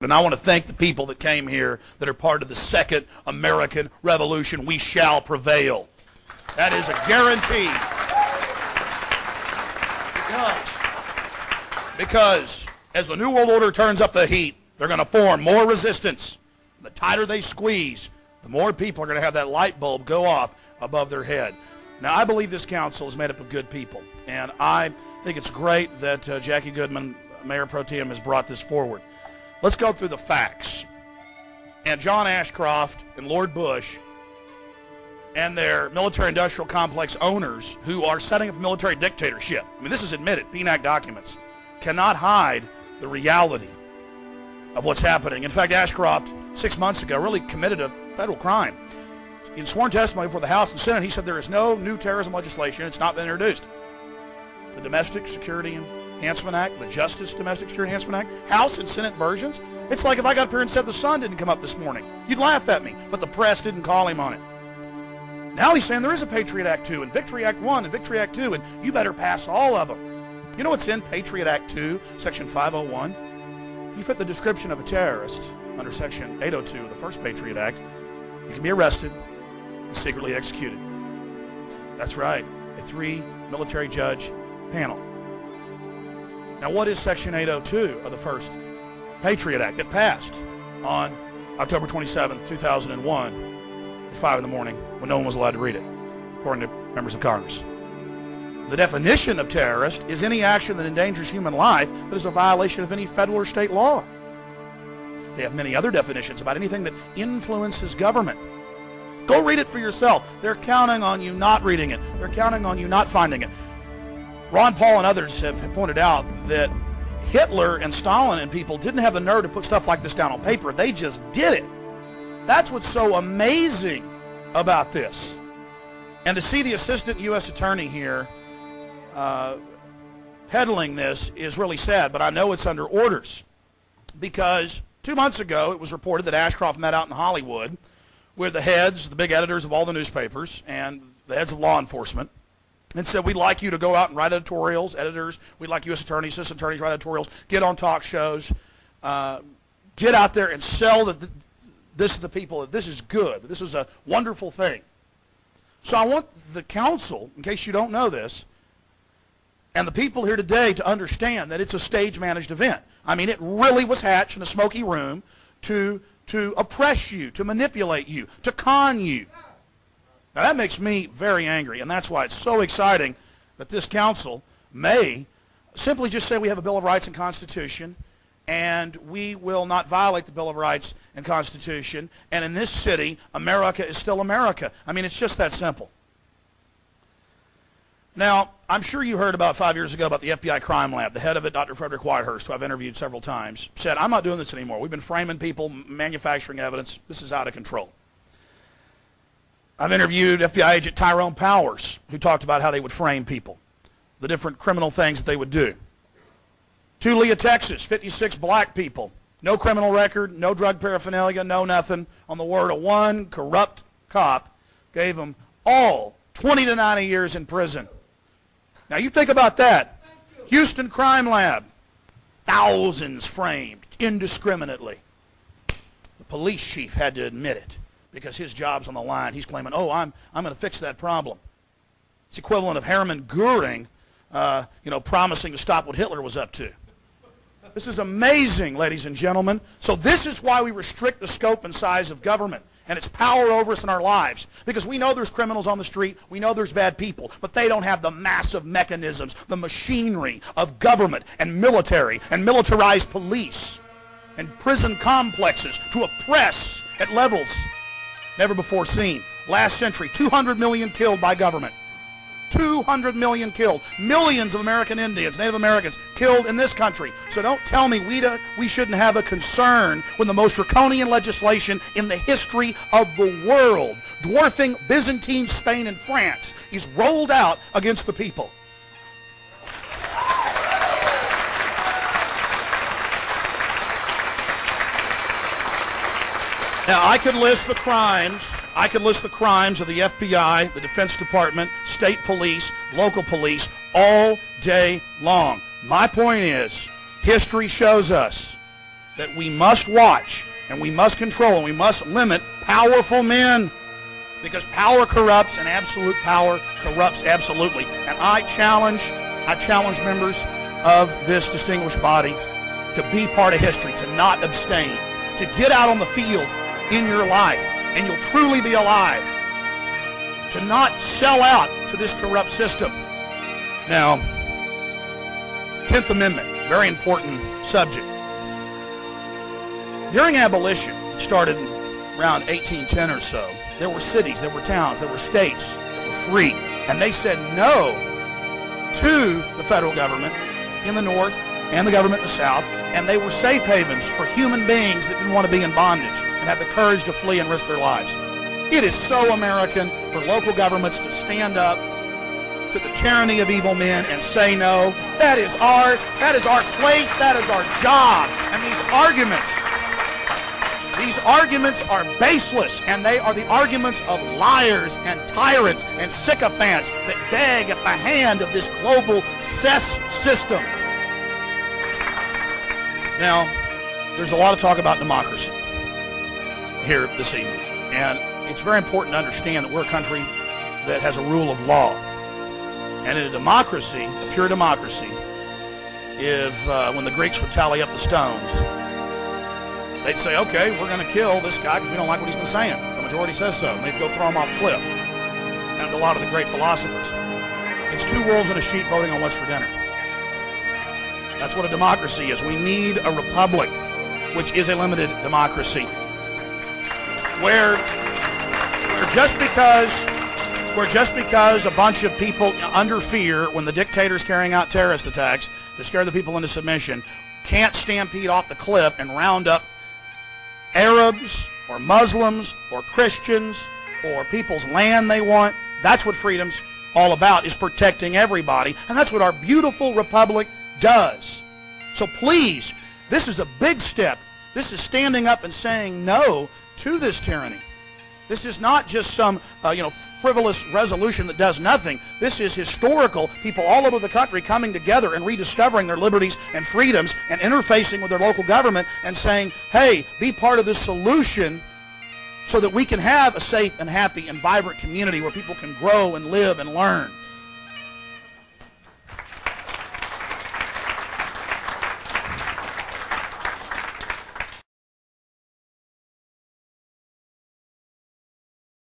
And I want to thank the people that came here that are part of the Second American Revolution. We shall prevail. That is a guarantee. Because as the New World Order turns up the heat, they're going to form more resistance. The tighter they squeeze, the more people are going to have that light bulb go off above their head. Now, I believe this council is made up of good people. And I think it's great that Jackie Goodman, Mayor Pro Tem, has brought this forward. Let's go through the facts. And John Ashcroft and Lord Bush and their military-industrial complex owners who are setting up a military dictatorship, I mean, this is admitted, PNAC documents, cannot hide the reality of what's happening. In fact, Ashcroft, 6 months ago, really committed a federal crime. In sworn testimony before the House and Senate, he said there is no new terrorism legislation. It's not been introduced. The Domestic Security Enhancement Act, the Justice Domestic Security Enhancement Act, House and Senate versions. It's like if I got up here and said the sun didn't come up this morning. You'd laugh at me, but the press didn't call him on it. Now he's saying there is a Patriot Act 2 and Victory Act 1 and Victory Act 2, and you better pass all of them. You know what's in Patriot Act 2, Section 501? You fit the description of a terrorist under Section 802 of the first Patriot Act. You can be arrested and secretly executed. That's right, a 3-military judge panel. Now, what is Section 802 of the first Patriot Act? It passed on October 27, 2001 at 5 in the morning when no one was allowed to read it, according to members of Congress. The definition of terrorist is any action that endangers human life that is a violation of any federal or state law. They have many other definitions about anything that influences government. Go read it for yourself. They're counting on you not reading it. They're counting on you not finding it. Ron Paul and others have pointed out that Hitler and Stalin and people didn't have the nerve to put stuff like this down on paper. They just did it. That's what's so amazing about this. And to see the assistant U.S. attorney here peddling this is really sad, but I know it's under orders. Because 2 months ago it was reported that Ashcroft met out in Hollywood with the heads, the big editors of all the newspapers, and the heads of law enforcement, and said, we'd like you to go out and write editorials, editors, we'd like U.S. attorneys, assistant attorneys write editorials, get on talk shows, get out there and sell that this to the people, that this is good, that this is a wonderful thing. So I want the council, in case you don't know this, and the people here today to understand that it's a stage-managed event. I mean, it really was hatched in a smoky room to oppress you, to manipulate you, to con you. Now, that makes me very angry, and that's why it's so exciting that this council may simply just say we have a Bill of Rights and Constitution, and we will not violate the Bill of Rights and Constitution, and in this city, America is still America. I mean, it's just that simple. Now, I'm sure you heard about 5 years ago about the FBI crime lab. The head of it, Dr. Frederick Whitehurst, who I've interviewed several times, said, I'm not doing this anymore. We've been framing people, manufacturing evidence. This is out of control. I've interviewed FBI agent Tyrone Powers, who talked about how they would frame people, the different criminal things that they would do. Tulia, Texas, 56 black people. No criminal record, no drug paraphernalia, no nothing. On the word of one corrupt cop, gave them all 20 to 90 years in prison. Now, you think about that. Houston Crime Lab, thousands framed indiscriminately. The police chief had to admit it because his job's on the line. He's claiming, oh, I'm going to fix that problem. It's equivalent of Hermann Goering, promising to stop what Hitler was up to. This is amazing, ladies and gentlemen. So this is why we restrict the scope and size of government and its power over us in our lives. Because we know there's criminals on the street, we know there's bad people, but they don't have the massive mechanisms, the machinery of government and military and militarized police and prison complexes to oppress at levels never before seen. Last century, 200 million killed by government. 200 million killed. Millions of American Indians, Native Americans, killed in this country. So don't tell me we shouldn't have a concern when the most draconian legislation in the history of the world, dwarfing Byzantine Spain and France, is rolled out against the people. Now, I could list the crimes. I could list the crimes of the FBI, the Defense Department, state police, local police, all day long. My point is, history shows us that we must watch and we must control and we must limit powerful men, because power corrupts and absolute power corrupts absolutely. And I challenge members of this distinguished body to be part of history, to not abstain, to get out on the field in your life, and you'll truly be alive, to not sell out to this corrupt system. Now, 10th Amendment, very important subject. During abolition, it started around 1810 or so, there were cities, there were towns, there were states that were free, and they said no to the federal government in the north and the government in the south, and they were safe havens for human beings that didn't want to be in bondage and have the courage to flee and risk their lives. It is so American for local governments to stand up to the tyranny of evil men and say no. That is our place, that is our job. And these arguments are baseless, and they are the arguments of liars and tyrants and sycophants that beg at the hand of this global cess system. Now, there's a lot of talk about democracy here this evening, and it's very important to understand that we're a country that has a rule of law. And in a democracy, a pure democracy, if when the Greeks would tally up the stones, they'd say, okay, we're going to kill this guy because we don't like what he's been saying. The majority says so. And they'd go throw him off a cliff. And a lot of the great philosophers. It's two wolves and a sheep voting on what's for dinner. That's what a democracy is. We need a republic, which is a limited democracy, where just because a bunch of people under fear, when the dictator's carrying out terrorist attacks to scare the people into submission, can't stampede off the cliff and round up Arabs or Muslims or Christians or people's land they want. That's what freedom's all about, is protecting everybody. And that's what our beautiful republic does. So please, this is a big step. This is standing up and saying no to this tyranny. This is not just some frivolous resolution that does nothing. This is historical. People all over the country coming together and rediscovering their liberties and freedoms and interfacing with their local government and saying, hey, be part of this solution so that we can have a safe and happy and vibrant community where people can grow and live and learn.